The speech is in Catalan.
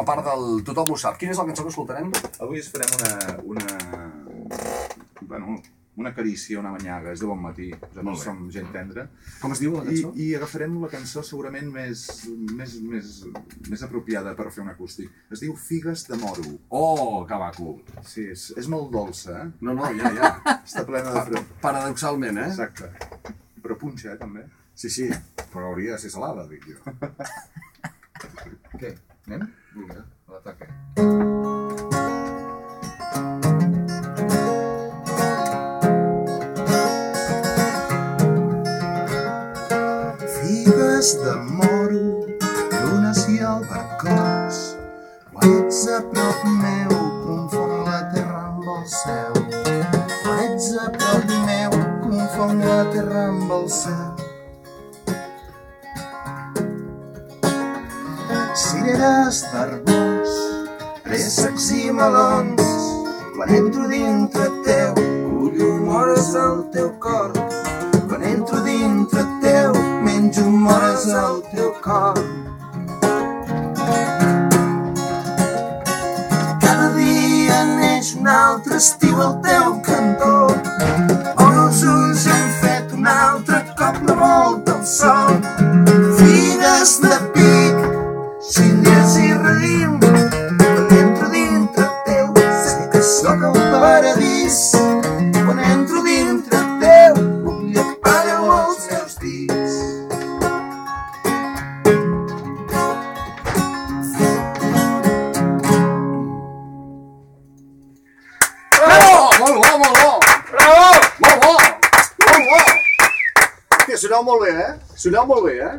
part del Tothom ho sap. Quina és la cançó que escoltarem? Avui es farem una carícia, una manyaga, és de bon matí. Nosaltres som gent tendra. Com es diu la cançó? I agafarem la cançó segurament més apropiada per fer un acústic. Es diu Figues de Moro. Oh, que maco. Sí, és molt dolça, eh? No, ja. Està plena de... Paradoxalment, eh? Exacte. Però punxa, també. Sí, però hauria de ser salada, dic jo. Què? Anem? Vinga, a l'ataque. Figues de moro, llunes i albercocs, quan ets a prop meu, confon la terra amb el cel. Quan ets a prop meu, confon la terra amb el cel. Cireres d'arbors, préssecs i melons, quan entro dintre teu, cullo mores al teu cor. Quan entro dintre teu, menjo mores al teu cor. Cada dia neix un altre estiu al teu cantó, on els ulls han fet un altre cop la volta al sol. Figues de pic, síndries i raïm, quan entro dintre teu, sé que sóc al paradís. Quan entro dintre teu, ull apaga els meus dits. Bravo! Molt bo! Bravo! Molt bo! Hòstia, soneu molt bé, eh?